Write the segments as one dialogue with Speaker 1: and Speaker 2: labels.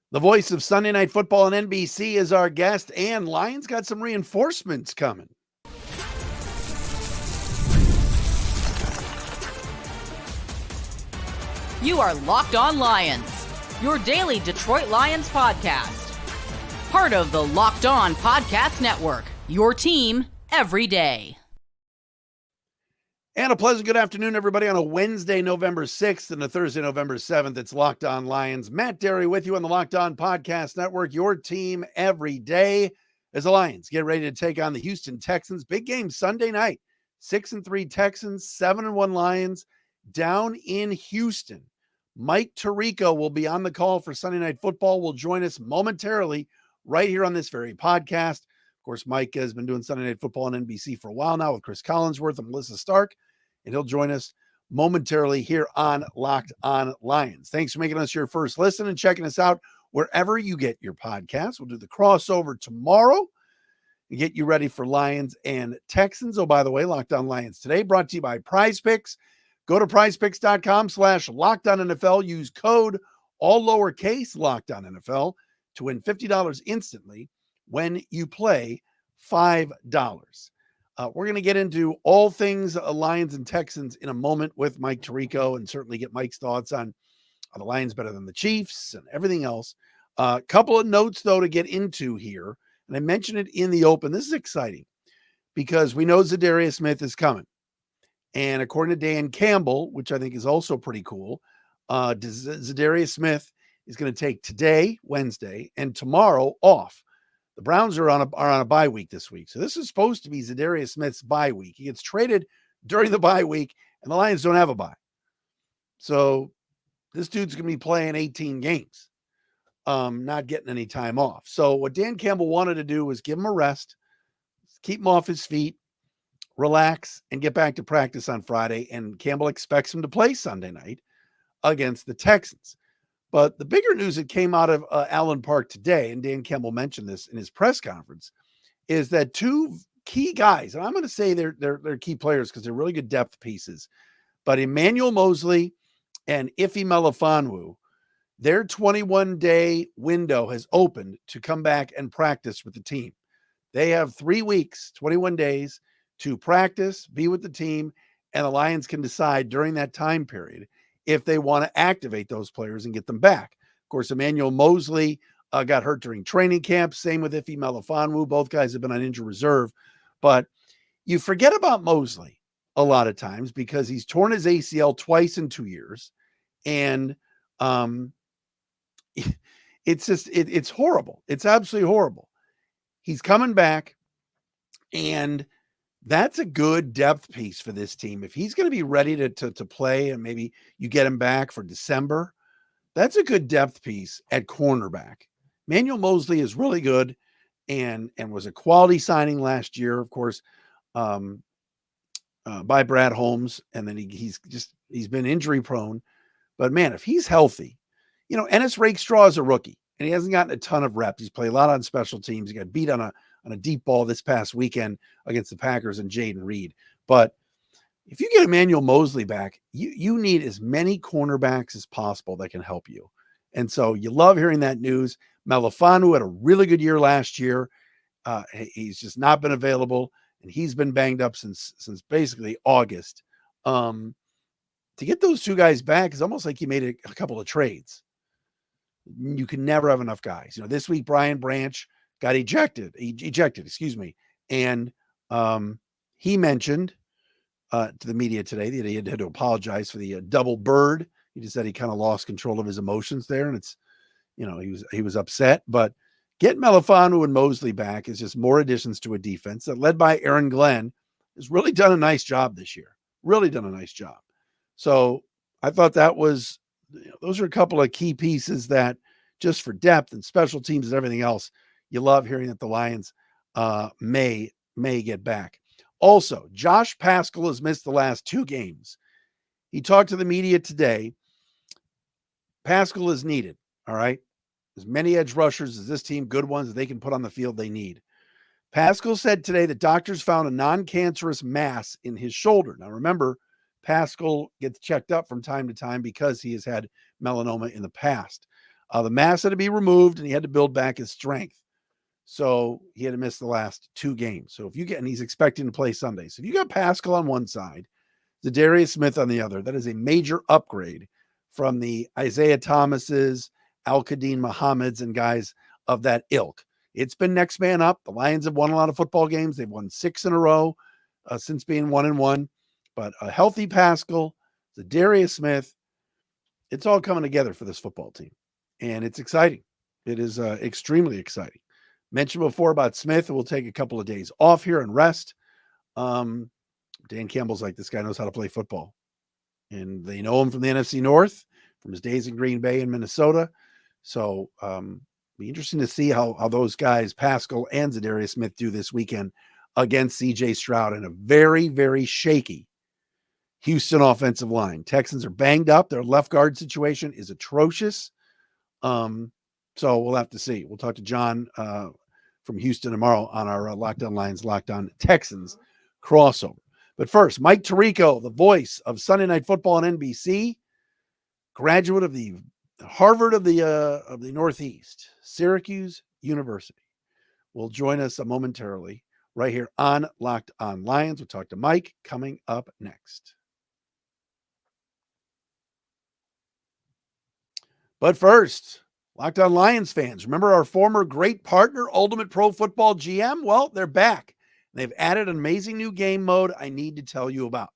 Speaker 1: The voice of Sunday Night Football on NBC is our guest, and Lions got some reinforcements coming.
Speaker 2: You are Locked On Lions, your daily Detroit Lions podcast. Part of the Locked On Podcast Network, your team every day.
Speaker 1: And a pleasant good afternoon, everybody, on a Wednesday, November 6th and a Thursday, November 7th. It's Locked On Lions. Matt Dery with you on the Locked On Podcast Network, your team every day as the Lions get ready to take on the Houston Texans. Big game Sunday night. 6-3 Texans, 7-1 Lions down in Houston. Mike Tirico will be on the call for Sunday Night Football. Will join us momentarily right here on this very podcast. Of course, Mike has been doing Sunday Night Football on NBC for a while now with Chris Collinsworth and Melissa Stark, and he'll join us momentarily here on Locked On Lions. Thanks for making us your first listen and checking us out wherever you get your podcasts. We'll do the crossover tomorrow and get you ready for Lions and Texans. Oh, by the way, Locked On Lions today brought to you by PrizePicks. Go to prizepicks.com/LockedOnNFL. Use code all lowercase LockedOnNFL to win $50 instantly when you play $5. We're going to get into all things Lions and Texans in a moment with Mike Tirico and certainly get Mike's thoughts on are the Lions better than the Chiefs and everything else. A couple of notes, though, to get into here. And I mentioned it in the open. This is exciting because we know Za'Darius Smith is coming. And according to Dan Campbell, which I think is also pretty cool, Za'Darius Smith is going to take today, Wednesday, and tomorrow off. The Browns are on a bye week this week. So this is supposed to be Za'Darius Smith's bye week. He gets traded during the bye week, and the Lions don't have a bye. So this dude's going to be playing 18 games, not getting any time off. So what Dan Campbell wanted to do was give him a rest, keep him off his feet, relax, and get back to practice on Friday. And Campbell expects him to play Sunday night against the Texans. But the bigger news that came out of Allen Park today, and Dan Campbell mentioned this in his press conference, is that two key guys, and I'm going to say they're key players because they're really good depth pieces, but Emmanuel Moseley and Iffy Melifonwu, their 21-day window has opened to come back and practice with the team. They have 3 weeks, 21 days to practice, be with the team, and the Lions can decide during that time period if they want to activate those players and get them back. Of course, Emmanuel Moseley got hurt during training camp. Same with Iffy Melifonwu. Both guys have been on injured reserve. But you forget about Moseley a lot of times because he's torn his ACL twice in 2 years. And it's horrible. It's absolutely horrible. He's coming back, and that's a good depth piece for this team. If he's going to be ready to play and maybe you get him back for December, that's a good depth piece at cornerback. Emmanuel Moseley is really good and was a quality signing last year, of course, by Brad Holmes. And then he's been injury prone. But man, if he's healthy, Ennis Rakestraw is a rookie and he hasn't gotten a ton of reps. He's played a lot on special teams. He got beat on a deep ball this past weekend against the Packers and Jaden Reed. But if you get Emmanuel Moseley back, you need as many cornerbacks as possible that can help you. And so you love hearing that news. Melifonwu had a really good year last year. He's just not been available, and he's been banged up since basically August. To get those two guys back is almost like you made a couple of trades. You can never have enough guys. This week, Brian Branch got ejected, and he mentioned to the media today that he had to apologize for the double bird. He just said he kind of lost control of his emotions there, and it's, he was upset. But getting Melifonwu and Moseley back is just more additions to a defense that, led by Aaron Glenn, has really done a nice job this year. Really done a nice job. So I thought that was, those are a couple of key pieces that, just for depth and special teams and everything else, you love hearing that the Lions may get back. Also, Josh Paschal has missed the last 2 games. He talked to the media today. Paschal is needed, all right? As many edge rushers as this team, good ones that they can put on the field, they need. Paschal said today that doctors found a non-cancerous mass in his shoulder. Now, remember, Paschal gets checked up from time to time because he has had melanoma in the past. The mass had to be removed, and he had to build back his strength. So he had to miss the last 2 games. So if you get, and he's expecting to play Sunday. So if you got Paschal on one side, Zbiotics Smith on the other, that is a major upgrade from the Isaiah Thomases, Al-Qadim Muhammad's, and guys of that ilk. It's been next man up. The Lions have won a lot of football games. They've won 6 in a row since being 1-1. But a healthy Paschal, Zbiotics Smith, it's all coming together for this football team. And it's exciting. It is extremely exciting. Mentioned before about Smith, we'll take a couple of days off here and rest. Dan Campbell's like, this guy knows how to play football. And they know him from the NFC North, from his days in Green Bay and Minnesota. So be interesting to see how those guys, Paschal and Zbiotics Smith, do this weekend against C.J. Stroud in a very, very shaky Houston offensive line. Texans are banged up. Their left guard situation is atrocious. So we'll have to see. We'll talk to John from Houston tomorrow on our Locked On Lions, Locked On Texans crossover. But first, Mike Tirico, the voice of Sunday Night Football on NBC, graduate of the Harvard of the Northeast, Syracuse University, will join us momentarily right here on Locked On Lions. We'll talk to Mike coming up next. But first, Locked On Lions fans, remember our former great partner, Ultimate Pro Football GM? Well, they're back. They've added an amazing new game mode I need to tell you about.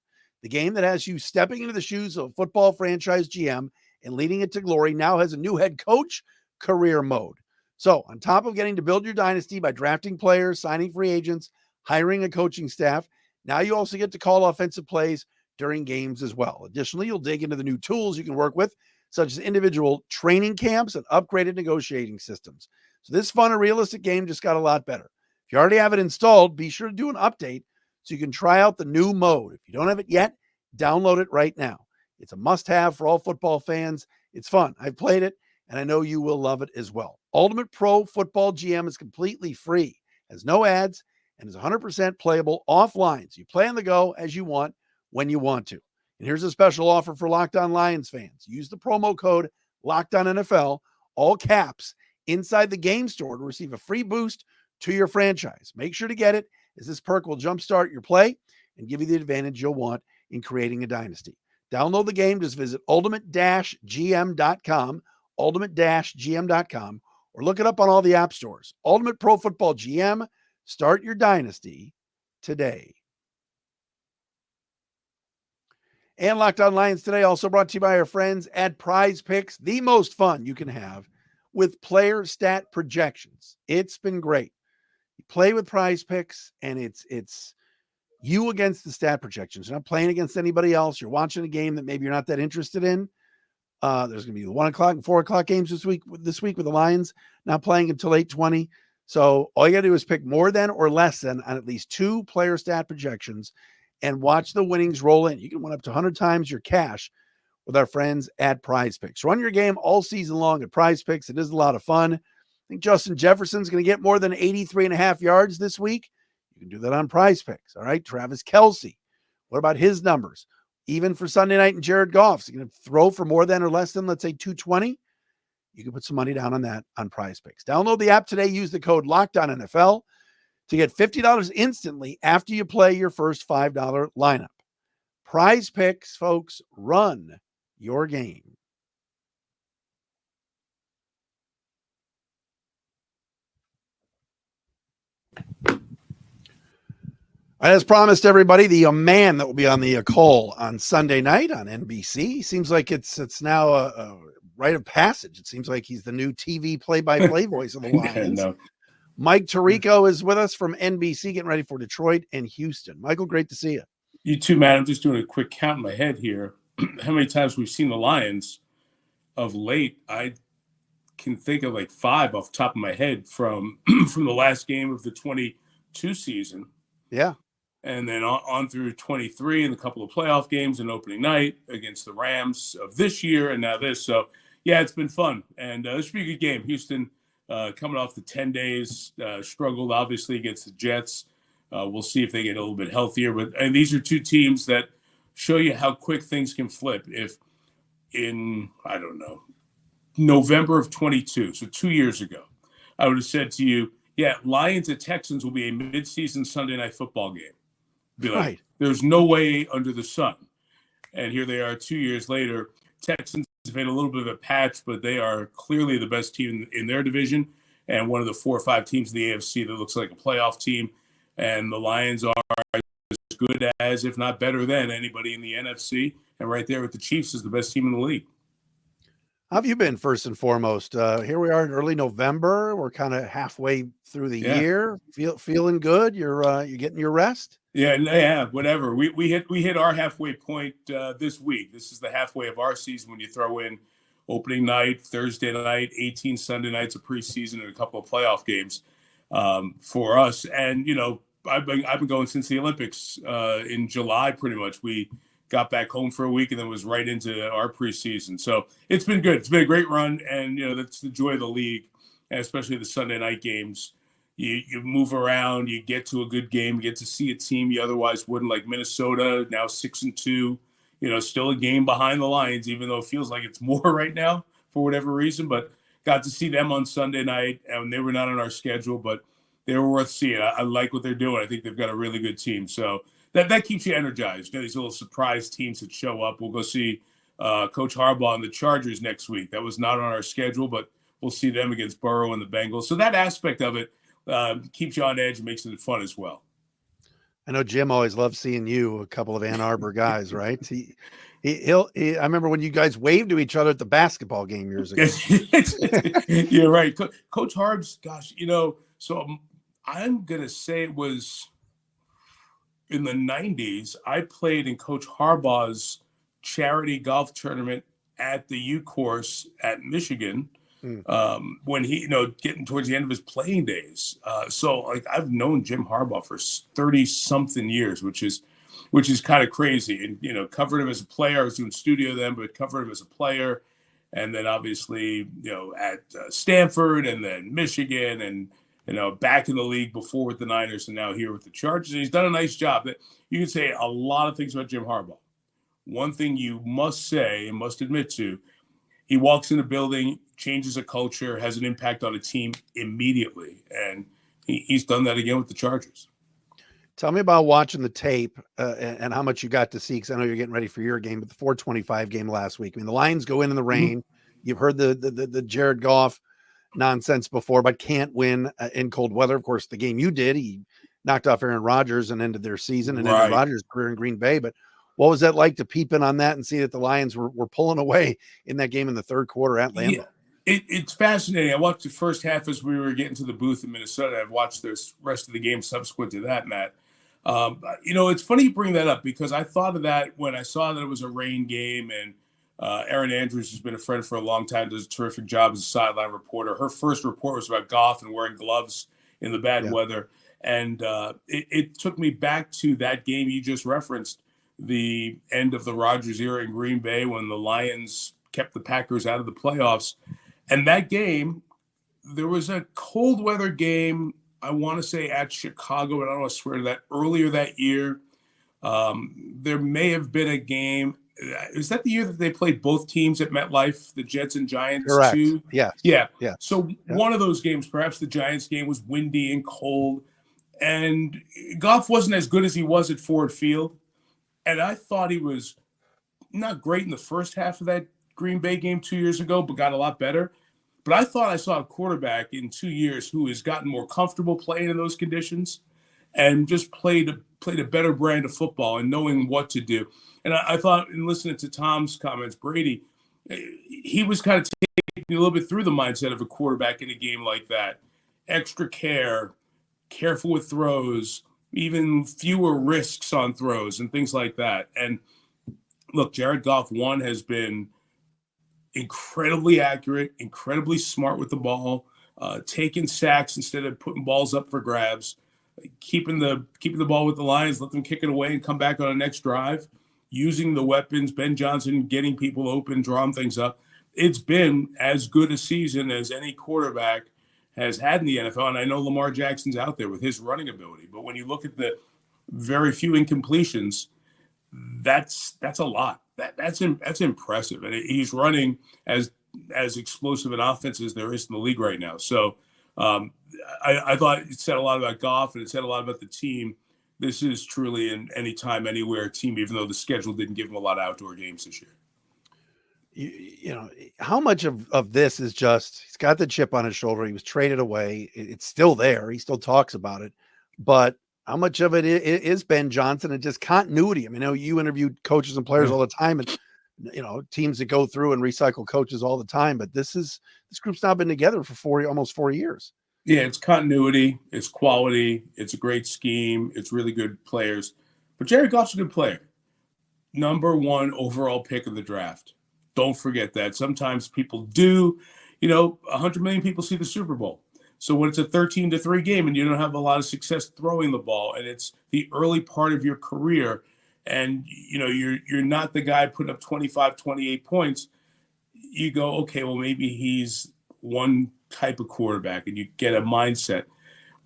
Speaker 1: The game that has you stepping into the shoes of a football franchise GM and leading it to glory now has a new head coach career mode. So on top of getting to build your dynasty by drafting players, signing free agents, hiring a coaching staff, now you also get to call offensive plays during games as well. Additionally, you'll dig into the new tools you can work with, such as individual training camps and upgraded negotiating systems. So this fun and realistic game just got a lot better. If you already have it installed, be sure to do an update so you can try out the new mode. If you don't have it yet, download it right now. It's a must-have for all football fans. It's fun. I've played it, and I know you will love it as well. Ultimate Pro Football GM is completely free, has no ads, and is 100% playable offline. So you play on the go as you want, when you want to. And here's a special offer for Locked On Lions fans. Use the promo code LOCKEDONNFL, all caps, inside the game store to receive a free boost to your franchise. Make sure to get it, as this perk will jumpstart your play and give you the advantage you'll want in creating a dynasty. Download the game. Just visit ultimate-gm.com, ultimate-gm.com, or look it up on all the app stores. Ultimate Pro Football GM. Start your dynasty today. And Locked On Lions today also brought to you by our friends at PrizePicks, the most fun you can have with player stat projections. It's been great. You play with PrizePicks, and it's you against the stat projections. You're not playing against anybody else. You're watching a game that maybe you're not that interested in. There's going to be the 1 o'clock and 4 o'clock games this week with the Lions not playing until 8:20. So all you got to do is pick more than or less than on at least 2 player stat projections and watch the winnings roll in. You can win up to 100 times your cash with our friends at PrizePicks. Run your game all season long at PrizePicks. It is a lot of fun. I think Justin Jefferson's going to get more than 83.5 yards this week. You can do that on PrizePicks. All right. Travis Kelce. What about his numbers? Even for Sunday night and Jared Goff's going to throw for more than or less than, let's say, 220. You can put some money down on that on PrizePicks. Download the app today. Use the code LOCKEDONNFL to get $50 instantly after you play your first $5 lineup. PrizePicks, folks, run your game. As promised, everybody, the man that will be on the call on Sunday night on NBC seems like it's now a rite of passage. It seems like he's the new TV play-by-play voice of the Lions.
Speaker 3: No.
Speaker 1: Mike Tirico is with us from NBC, getting ready for Detroit and Houston. Michael, great to see you.
Speaker 3: You too, Matt. I'm just doing a quick count in my head here. How many times we've seen the Lions of late? I can think of like 5 off the top of my head from the last game of the 22 season.
Speaker 1: Yeah.
Speaker 3: And then on through 23 and a couple of playoff games and opening night against the Rams of this year and now this. So, yeah, it's been fun. And this should be a good game. Houston coming off the 10 days, struggled obviously against the Jets. We'll see if they get a little bit healthier. And these are 2 teams that show you how quick things can flip. If in, I don't know, November of 22, so 2 years ago, I would have said to you, yeah, Lions at Texans will be a midseason Sunday night football game. Be like,
Speaker 1: Right.
Speaker 3: there's no way under the sun. And here they are 2 years later. Texans have had a little bit of a patch, but they are clearly the best team in their division and one of the 4 or 5 teams in the AFC that looks like a playoff team. And the Lions are as good as, if not better than, anybody in the NFC. And right there with the Chiefs is the best team in the league.
Speaker 1: How have you been, first and foremost? Here we are in early November. We're kind of halfway through the year. Feeling good? You're getting your rest?
Speaker 3: Yeah, whatever. We hit our halfway point this week. This is the halfway of our season when you throw in opening night, Thursday night, 18 Sunday nights of preseason, and a couple of playoff games for us. And I've been going since the Olympics in July. Pretty much, we got back home for a week and then was right into our preseason. So it's been good. It's been a great run, and that's the joy of the league, and especially the Sunday night games. You move around, you get to a good game, you get to see a team you otherwise wouldn't, like Minnesota, now 6-2, still a game behind the Lions, even though it feels like it's more right now for whatever reason. But got to see them on Sunday night, and they were not on our schedule, but they were worth seeing. I like what they're doing. I think they've got a really good team. So that keeps you energized. These little surprise teams that show up. We'll go see Coach Harbaugh and the Chargers next week. That was not on our schedule, but we'll see them against Burrow and the Bengals. So that aspect of it keeps you on edge and makes it fun as well.
Speaker 1: I know Jim always loves seeing you, a couple of Ann Arbor guys, right? I remember when you guys waved to each other at the basketball game years ago.
Speaker 3: You're right. Coach Harb's, gosh, so I'm going to say it was in the 90s. I played in Coach Harbaugh's charity golf tournament at the U course at Michigan. When he, getting towards the end of his playing days. So I've known Jim Harbaugh for 30 something years, which is kind of crazy. And, covered him as a player. I was doing studio then, but covered him as a player. And then obviously, at Stanford and then Michigan and, back in the league before with the Niners and now here with the Chargers. And he's done a nice job. You can say a lot of things about Jim Harbaugh. One thing you must say and must admit to, he walks in a building, changes a culture, has an impact on a team immediately. And he's done that again with the Chargers.
Speaker 1: Tell me about watching the tape and how much you got to see, because I know you're getting ready for your game, but the 425 game last week. I mean, the Lions go in the rain. Mm-hmm. You've heard the Jared Goff nonsense before, but can't win in cold weather. Of course, the game you did, he knocked off Aaron Rodgers and ended their season and ended Rodgers' career in Green Bay. But what was that like to peep in on that and see that the Lions were pulling away in that game in the third quarter at Lambeau?
Speaker 3: Yeah, it's fascinating. I watched the first half as we were getting to the booth in Minnesota. I've watched the rest of the game subsequent to that, Matt. It's funny you bring that up because I thought of that when I saw that it was a rain game, and Erin Andrews has been a friend for a long time, does a terrific job as a sideline reporter. Her first report was about Goff and wearing gloves in the bad weather. And it took me back to that game you just referenced, the end of the Rodgers era in Green Bay when the Lions kept the Packers out of the playoffs. And that game, there was a cold weather game, I want to say at Chicago, but I don't want to swear to that, earlier that year. There may have been a game. Is that the year that they played both teams at MetLife, the Jets and Giants?
Speaker 1: Correct.
Speaker 3: Too?
Speaker 1: Yeah.
Speaker 3: So one of those games, perhaps the Giants game, was windy and cold. And Goff wasn't as good as he was at Ford Field. And I thought he was not great in the first half of that Green Bay game 2 years ago, but got a lot better. But I thought I saw a quarterback in 2 years who has gotten more comfortable playing in those conditions and just played a better brand of football and knowing what to do. And I thought, in listening to Tom's comments, Brady, he was kind of taking a little bit through the mindset of a quarterback in a game like that. Extra care, careful with throws, even fewer risks on throws and things like that. And look, Jared Goff, one, has been incredibly accurate, incredibly smart with the ball, taking sacks instead of putting balls up for grabs, keeping the ball with the Lions, let them kick it away and come back on the next drive, using the weapons, Ben Johnson getting people open, drawing things up. It's been as good a season as any quarterback has had in the NFL, and I know Lamar Jackson's out there with his running ability. But when you look at the very few incompletions, that's a lot. That's impressive. And he's running, as as explosive an offense as there is in the league right now. So I thought it said a lot about Goff, and it said a lot about the team. This is truly an anytime, anywhere team, even though the schedule didn't give them a lot of outdoor games this year.
Speaker 1: You know, how much of this is just, he's got the chip on his shoulder. He was traded away. It's still there. He still talks about it. But how much of it is Ben Johnson and just continuity? I mean, I know you interviewed coaches and players all the time, and, you know, teams that go through and recycle coaches all the time. But this group's now been together for almost 4 years.
Speaker 3: Yeah, it's continuity, it's quality, it's a great scheme, it's really good players. But Jared Goff's a good player. Number 1 overall pick of the draft. Don't forget that. Sometimes people do, 100 million people see the Super Bowl. So when it's a 13-3 game and you don't have a lot of success throwing the ball, and it's the early part of your career, and you're not the guy putting up 25, 28 points, you go, okay, well, maybe he's one type of quarterback, and you get a mindset.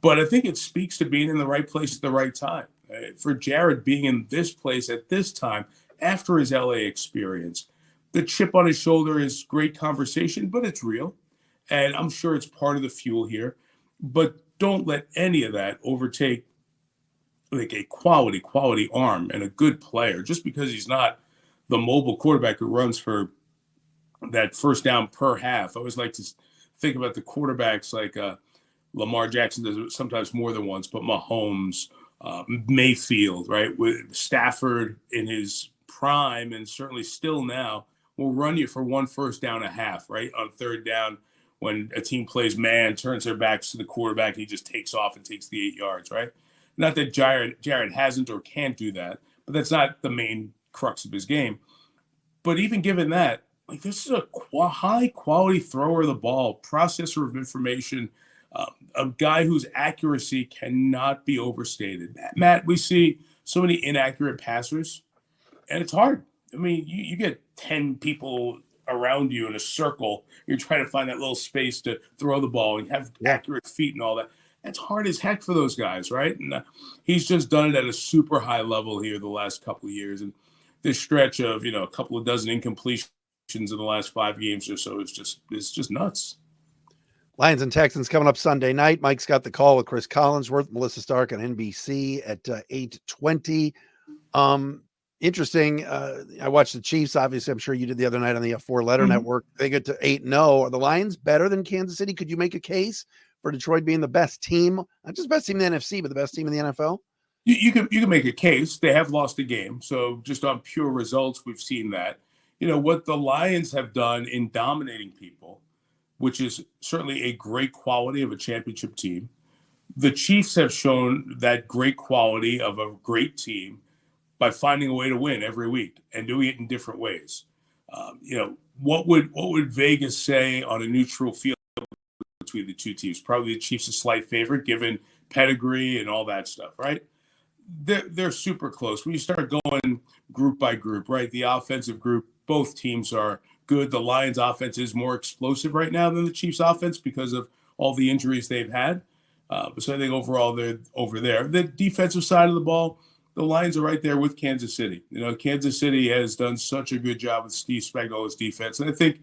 Speaker 3: But I think it speaks to being in the right place at the right time. For Jared being in this place at this time, after his LA experience, the chip on his shoulder is great conversation, but it's real. And I'm sure it's part of the fuel here. But don't let any of that overtake like a quality arm and a good player, just because he's not the mobile quarterback who runs for that first down per half. I always like to think about the quarterbacks like Lamar Jackson does it sometimes more than once, but Mahomes, Mayfield, right? With Stafford in his prime, and certainly still now, will run you for 1 first down a half, right? On third down, when a team plays man, turns their backs to the quarterback, he just takes off and takes the 8 yards, right? Not that Jared hasn't or can't do that, but that's not the main crux of his game. But even given that, like, this is a high-quality thrower of the ball, processor of information, a guy whose accuracy cannot be overstated. Matt, we see so many inaccurate passers, and it's hard. I mean, you get 10 people around you in a circle. You're trying to find that little space to throw the ball and have accurate feet and all that. That's hard as heck for those guys, right? And he's just done it at a super high level here the last couple of years. And this stretch of, a couple of dozen incompletions in the last 5 games or so is just nuts.
Speaker 1: Lions and Texans coming up Sunday night. Mike's got the call with Chris Collinsworth, Melissa Stark on NBC at 8:20. Interesting. I watched the Chiefs. Obviously, I'm sure you did the other night on the 4-letter network. They get to 8-0. Are the Lions better than Kansas City? Could you make a case for Detroit being the best team, not just best team in the NFC, but the best team in the NFL?
Speaker 3: You can make a case. They have lost a game. So just on pure results, we've seen that. What the Lions have done in dominating people, which is certainly a great quality of a championship team. The Chiefs have shown that great quality of a great team by finding a way to win every week and doing it in different ways. What would Vegas say on a neutral field between the two teams? Probably the Chiefs a slight favorite given pedigree and all that stuff, right? They're super close. When you start going group by group, right? The offensive group, both teams are good. The Lions offense is more explosive right now than the Chiefs offense because of all the injuries they've had. So I think overall they're over there. The defensive side of the ball, the Lions are right there with Kansas City. Kansas City has done such a good job with Steve Spagnuolo's defense. And I think,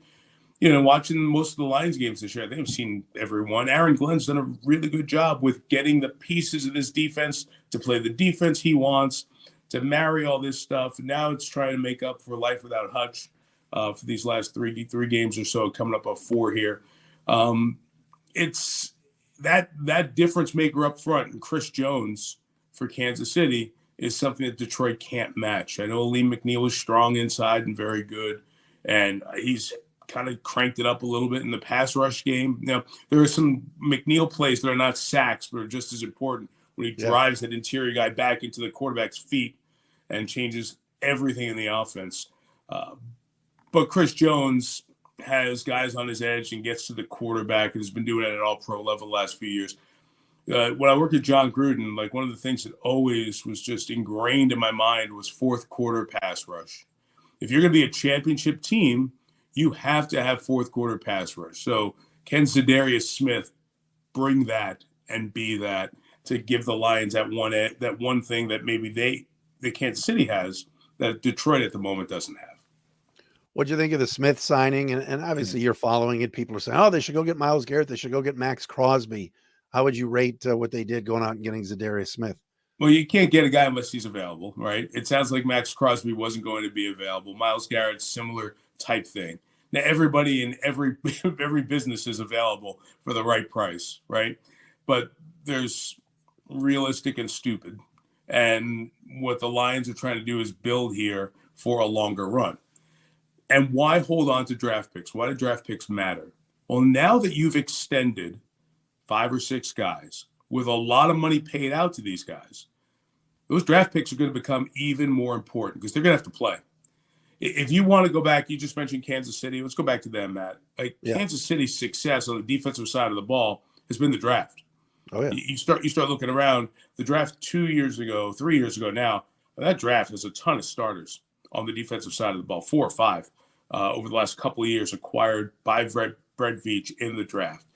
Speaker 3: watching most of the Lions games this year, I think I've seen everyone. Aaron Glenn's done a really good job with getting the pieces of this defense to play the defense he wants, to marry all this stuff. Now it's trying to make up for life without Hutch for these last three games or so, coming up on 4 here. It's that difference maker up front, and Chris Jones for Kansas City is something that Detroit can't match. I know Lee McNeil is strong inside and very good, and he's kind of cranked it up a little bit in the pass rush game. Now, there are some McNeil plays that are not sacks, but are just as important when he drives that interior guy back into the quarterback's feet and changes everything in the offense. But Chris Jones has guys on his edge and gets to the quarterback and has been doing it at all pro level the last few years. When I worked at John Gruden, like, one of the things that always was just ingrained in my mind was fourth quarter pass rush. If you're going to be a championship team, you have to have fourth quarter pass rush. So can Zadarius Smith bring that and be that to give the Lions that one thing that maybe the Kansas City has that Detroit at the moment doesn't have?
Speaker 1: What'd you think of the Smith signing? And obviously you're following it. People are saying, oh, they should go get Myles Garrett. They should go get Max Crosby. How would you rate what they did going out and getting Za'Darius Smith?
Speaker 3: Well, you can't get a guy unless he's available, right? It sounds like Max Crosby wasn't going to be available. Myles Garrett, similar type thing. Now, everybody in every business is available for the right price, right? But there's realistic and stupid. And what the Lions are trying to do is build here for a longer run. And why hold on to draft picks? Why do draft picks matter? Well, now that you've extended 5 or 6 guys with a lot of money paid out to these guys, those draft picks are going to become even more important because they're going to have to play. If you want to go back, you just mentioned Kansas City. Let's go back to them, Matt. Kansas City's success on the defensive side of the ball has been the draft.
Speaker 1: Oh, yeah.
Speaker 3: You start looking around. The draft 2 years ago, 3 years ago now, that draft has a ton of starters on the defensive side of the ball, 4 or 5 over the last couple of years acquired by Brett Veach in the draft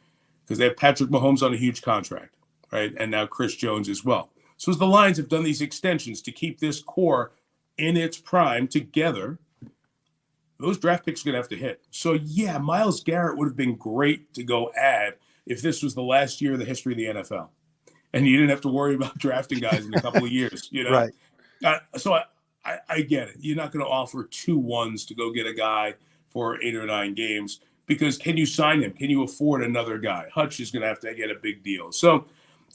Speaker 3: because they have Patrick Mahomes on a huge contract, right? And now Chris Jones as well. So as the Lions have done these extensions to keep this core in its prime together, those draft picks are going to have to hit. So, yeah, Myles Garrett would have been great to go add if this was the last year of the history of the NFL. And you didn't have to worry about drafting guys in a couple of years, you know?
Speaker 1: Right.
Speaker 3: So I get it. You're not going to offer 2 ones to go get a guy for 8 or 9 games because can you sign him? Can you afford another guy? Hutch is going to have to get a big deal. So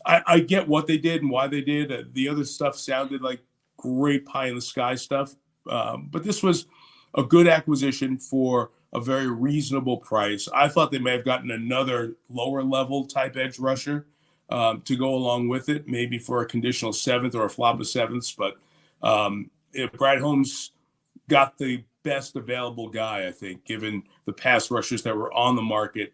Speaker 3: I get what they did and why they did. The other stuff sounded like great pie in the sky stuff. But this was a good acquisition for a very reasonable price. I thought they may have gotten another lower level type edge rusher to go along with it, maybe for a conditional 7th or a flop of 7ths. But if Brad Holmes got the best available guy, I think, given the pass rushers that were on the market,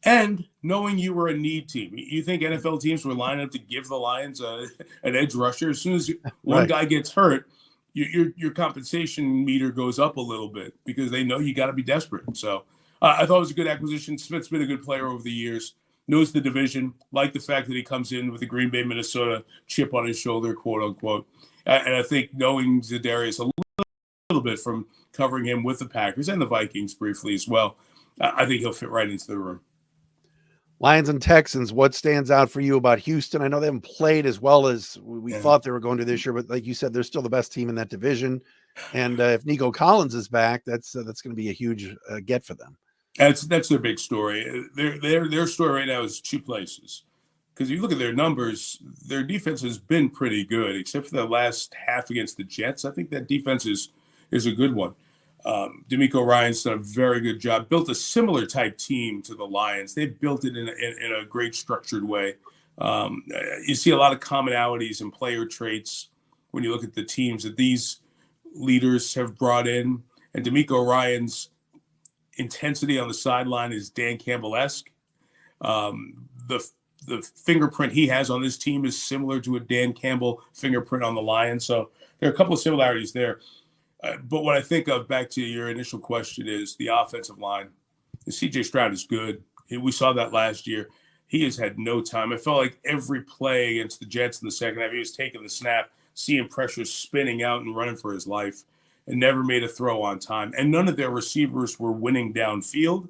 Speaker 3: and knowing you were a need team. You think NFL teams were lining up to give the Lions an edge rusher? As soon as one guy gets hurt, your compensation meter goes up a little bit because they know you got to be desperate. So I thought it was a good acquisition. Smith's been a good player over the years, knows the division, like the fact that he comes in with the Green Bay, Minnesota chip on his shoulder, quote unquote. And I think knowing Za'Darius a little bit from covering him with the Packers and the Vikings briefly as well, I think he'll fit right into the room.
Speaker 1: Lions and Texans, what stands out for you about Houston? I know they haven't played as well as we thought they were going to this year, but like you said, they're still the best team in that division. And if Nico Collins is back, that's going to be a huge get for them.
Speaker 3: That's their big story. Their story right now is 2 places. Because you look at their numbers, their defense has been pretty good, except for the last half against the Jets. I think that defense is a good one. D'Amico Ryan's done a very good job, built a similar type team to the Lions. They've built it in a great structured way. You see a lot of commonalities and player traits when you look at the teams that these leaders have brought in. And D'Amico Ryan's intensity on the sideline is Dan Campbell-esque. The fingerprint he has on this team is similar to a Dan Campbell fingerprint on the Lions. So there are a couple of similarities there. But what I think of, back to your initial question, is the offensive line. The C.J. Stroud is good. We saw that last year. He has had no time. I felt like every play against the Jets in the second half, he was taking the snap, seeing pressure, spinning out and running for his life, and never made a throw on time. And none of their receivers were winning downfield.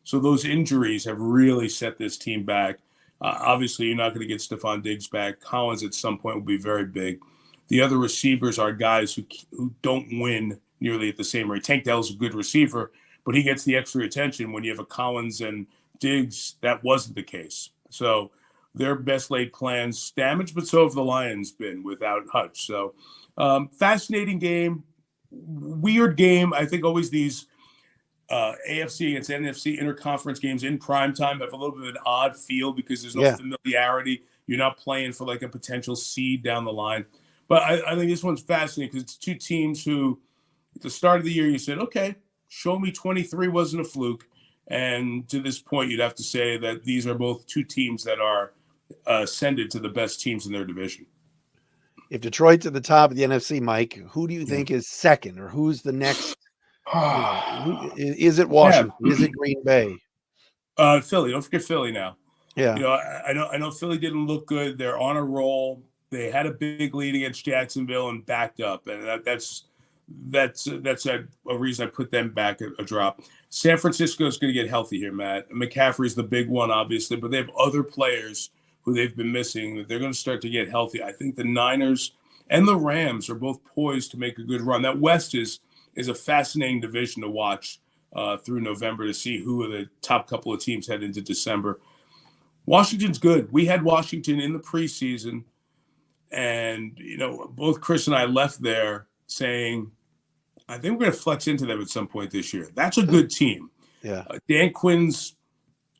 Speaker 3: So those injuries have really set this team back. Obviously, you're not going to get Stephon Diggs back. Collins at some point will be very big. The other receivers are guys who don't win nearly at the same rate. Tank Dell's a good receiver, but he gets the extra attention. When you have a Collins and Diggs, that wasn't the case. So their best laid plans damaged, but so have the Lions been without Hutch. So fascinating game, weird game. I think always these AFC against NFC interconference games in primetime have a little bit of an odd feel because there's no familiarity. You're not playing for like a potential seed down the line. But I think this one's fascinating because it's 2 teams who, at the start of the year, you said, okay, show me 23 wasn't a fluke. And to this point, you'd have to say that these are both 2 teams that are ascended to the best teams in their division.
Speaker 1: If Detroit's at the top of the NFC, Mike, who do you think is second, or who's the next? Is it Washington? Is it Green Bay?
Speaker 3: Philly. Don't forget Philly now.
Speaker 1: Yeah.
Speaker 3: You know, I know Philly didn't look good. They're on a roll. They had a big lead against Jacksonville and backed up, and that's that's a reason I put them back a drop. San Francisco is going to get healthy here, Matt. McCaffrey's the big one, obviously, but they have other players who they've been missing that they're going to start to get healthy. I think the Niners and the Rams are both poised to make a good run. That West is a fascinating division to watch through November to see who are the top couple of teams head into December. Washington's good. We had Washington in the preseason, and both Chris and I left there saying, I think we're going to flex into them at some point this year. That's a good team.
Speaker 1: Yeah.
Speaker 3: Dan Quinn's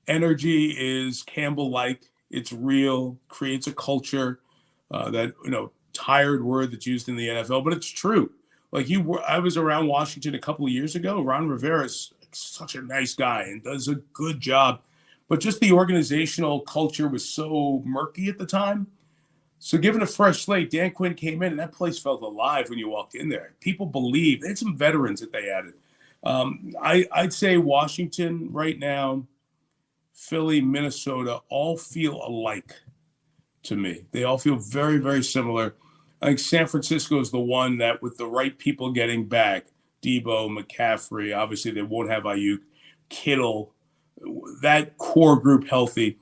Speaker 3: energy is Campbell-like. It's real, creates a culture that, tired word that's used in the NFL, but it's true. I was around Washington a couple of years ago. Ron Rivera is such a nice guy and does a good job, but just the organizational culture was so murky at the time. So given a fresh slate, Dan Quinn came in and that place felt alive when you walked in there. People believed. They had some veterans that they added. I'd say Washington right now, Philly, Minnesota, all feel alike to me. They all feel very, very similar. I think San Francisco is the one that with the right people getting back, Debo, McCaffrey, obviously they won't have Ayuk, Kittle, that core group healthy,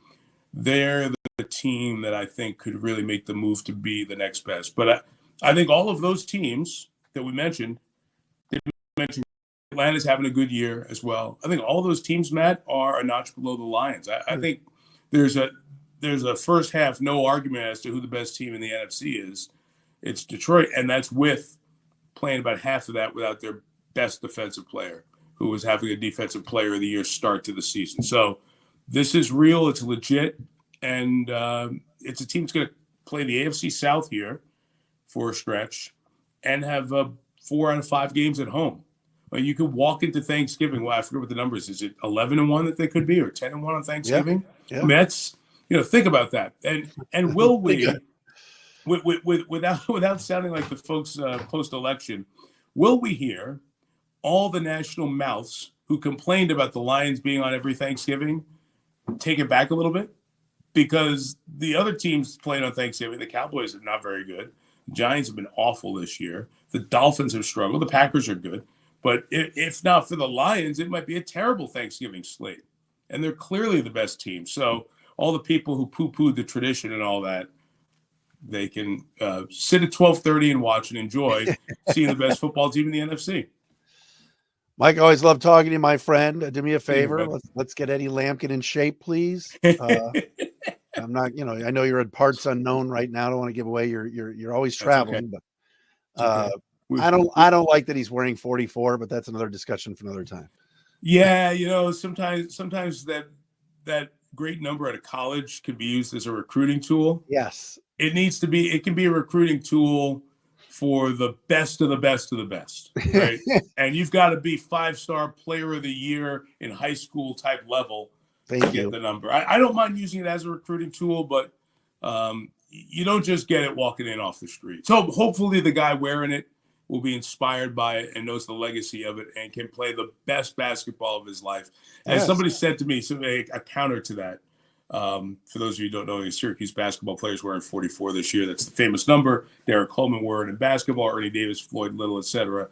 Speaker 3: they're the team that I think could really make the move to be the next best. But I think all of those teams that we mentioned, Atlanta's having a good year as well. I think all those teams, Matt, are a notch below the Lions. I think there's a first half no argument as to who the best team in the NFC is. It's Detroit, and that's with playing about half of that without their best defensive player, who was having a defensive player of the year start to the season. So this is real. It's legit. And it's a team that's going to play the AFC South here for a stretch and have 4 out of 5 games at home. You could walk into Thanksgiving. Well, I forget what the numbers is. It 11-1 that they could be, or 10-1 on Thanksgiving?
Speaker 1: Yeah.
Speaker 3: I mean, that's, think about that. And will we, without sounding like the folks post-election, will we hear all the national mouths who complained about the Lions being on every Thanksgiving take it back a little bit? Because the other teams playing on Thanksgiving, the Cowboys are not very good. The Giants have been awful this year. The Dolphins have struggled. The Packers are good. But if not for the Lions, it might be a terrible Thanksgiving slate. And they're clearly the best team. So all the people who poo-pooed the tradition and all that, they can sit at 12:30 and watch and enjoy seeing the best football team in the NFC.
Speaker 1: Mike, I always love talking to you, my friend. Do me a favor. Let's get Eddie Lampkin in shape, please. I'm not, I know you're at parts unknown right now. I don't want to give away you're always traveling,
Speaker 3: okay.
Speaker 1: But I don't like that he's wearing 44, but that's another discussion for another time.
Speaker 3: Yeah, sometimes that great number at a college can be used as a recruiting tool.
Speaker 1: Yes.
Speaker 3: It can be a recruiting tool for the best of the best of the best, right? And you've got to be 5-star player of the year in high school type level to get the number. I don't mind using it as a recruiting tool, but you don't just get it walking in off the street. So hopefully the guy wearing it will be inspired by it and knows the legacy of it and can play the best basketball of his life. As somebody said to me, a counter to that, for those of you who don't know, the Syracuse basketball players wearing 44 this year. That's the famous number. Derek Coleman wore it in basketball, Ernie Davis, Floyd Little, etc.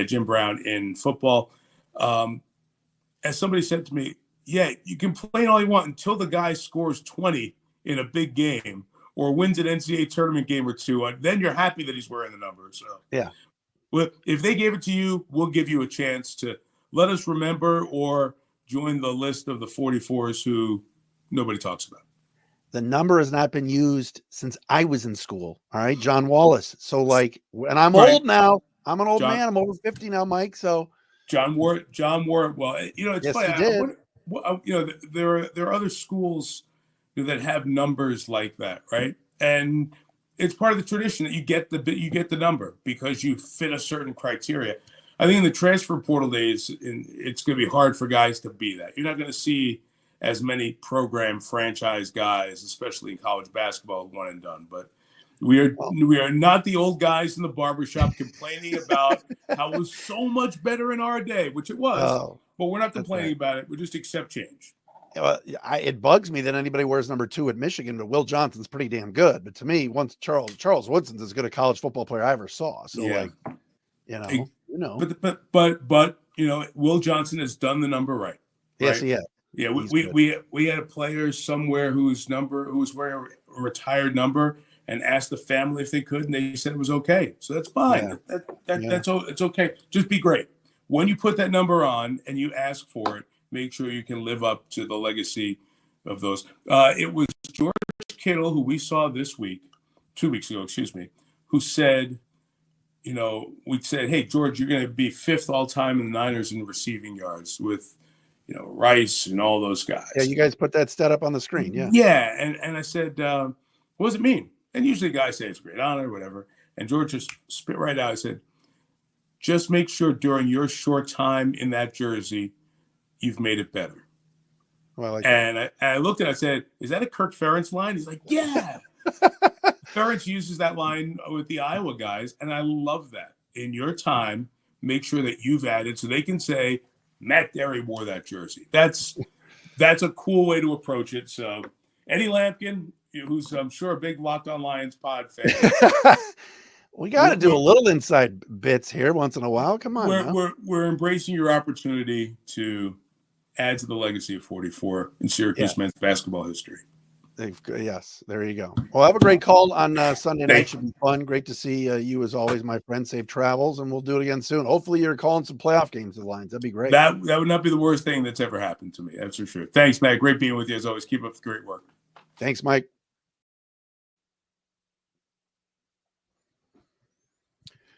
Speaker 3: Jim Brown in football. As somebody said to me, yeah, you can play all you want until the guy scores 20 in a big game or wins an NCAA tournament game or two. Then you're happy that he's wearing the number. So
Speaker 1: yeah.
Speaker 3: Well, if they gave it to you, we'll give you a chance to let us remember or join the list of the 44s who nobody talks about.
Speaker 1: The number has not been used since I was in school. All right. John Wallace. So and I'm old now. I'm an old man. I'm over 50 now, Mike. So
Speaker 3: John wore it. Well, it's
Speaker 1: yes,
Speaker 3: funny.
Speaker 1: He did.
Speaker 3: There are other schools that have numbers like that. Right. And it's part of the tradition that you get the number because you fit a certain criteria. I think in the transfer portal days, it's going to be hard for guys to be that. You're not going to see as many program franchise guys, especially in college basketball, one and done. But we are not the old guys in the barbershop complaining about how it was so much better in our day, which it was. But we're not complaining about it. We just accept change.
Speaker 1: It bugs me that anybody wears number 2 at Michigan, but Will Johnson's pretty damn good. But to me, once Charles Woodson's as good a college football player I ever saw. So
Speaker 3: But Will Johnson has done the number right.
Speaker 1: Yes, he has.
Speaker 3: Yeah, we had a player somewhere who was wearing a retired number and asked the family if they could, and they said it was okay. So that's fine.
Speaker 1: Yeah.
Speaker 3: It's okay. Just be great. When you put that number on and you ask for it, make sure you can live up to the legacy of those. It was George Kittle, who we saw 2 weeks ago, who said, we said, hey, George, you're going to be 5th all time in the Niners in receiving yards with, Rice and all those guys.
Speaker 1: Yeah, you guys put that stat up on the screen. Yeah.
Speaker 3: Yeah. And I said, what does it mean? And usually guys say it's a great honor, whatever. And George just spit right out. I said, just make sure during your short time in that jersey, you've made it better.
Speaker 1: Well,
Speaker 3: I looked at it, I said, is that a Kirk Ferentz line? He's like, yeah. Ferentz uses that line with the Iowa guys, and I love that. In your time, make sure that you've added so they can say, Matt Dery wore that jersey. That's a cool way to approach it. So Eddie Lampkin, who's I'm sure a big Locked On Lions pod fan.
Speaker 1: We got to do a little inside bits here once in a while. Come on,
Speaker 3: we're embracing your opportunity to add to the legacy of 44 in Syracuse men's basketball history.
Speaker 1: Yes, there you go. Well, have a great call on Sunday night. Should be fun. Great to see you as always, my friend. Safe travels, and we'll do it again soon. Hopefully, you're calling some playoff games to the Lions. That'd be great.
Speaker 3: That would not be the worst thing that's ever happened to me. That's for sure. Thanks, Matt. Great being with you as always. Keep up the great work.
Speaker 1: Thanks, Mike.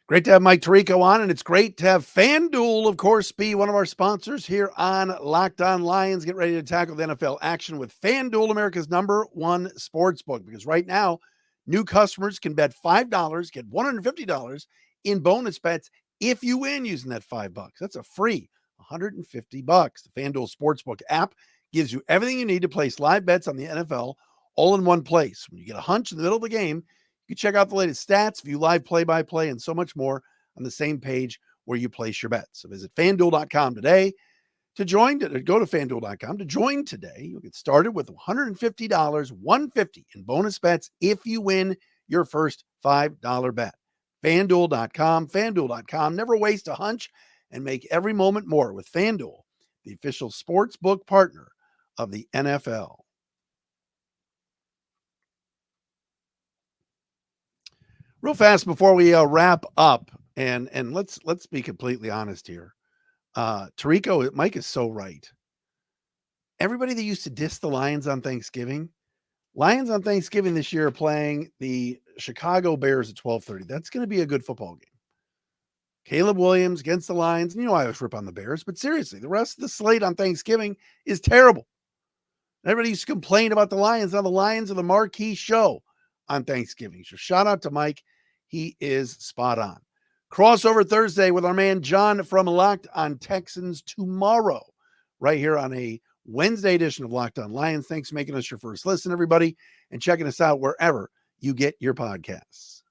Speaker 1: Great to have Mike Tirico on, and it's great to have FanDuel, of course, be one of our sponsors here on Locked On Lions. Get ready to tackle the NFL action with FanDuel, America's #1 sportsbook, because right now, new customers can bet $5, get $150 in bonus bets if you win using that $5. That's a free $150. The FanDuel Sportsbook app gives you everything you need to place live bets on the NFL all in one place. When you get a hunch in the middle of the game, you can check out the latest stats, view live play-by-play, and so much more on the same page where you place your bets. So visit FanDuel.com today to join. Go to FanDuel.com to join today. You'll get started with $150, $150 in bonus bets if you win your first $5 bet. FanDuel.com, FanDuel.com. Never waste a hunch and make every moment more with FanDuel, the official sports book partner of the NFL. Real fast before we wrap up, and let's be completely honest here. Tirico, Mike is so right. Everybody that used to diss the Lions on Thanksgiving this year are playing the Chicago Bears at 12:30. That's going to be a good football game. Caleb Williams against the Lions. And I always rip on the Bears, but seriously, the rest of the slate on Thanksgiving is terrible. Everybody used to complain about the Lions. Now the Lions are the marquee show on Thanksgiving. So shout out to Mike. He is spot on. Crossover Thursday with our man John from Locked On Texans tomorrow, right here on a Wednesday edition of Locked On Lions. Thanks for making us your first listen, everybody, and checking us out wherever you get your podcasts.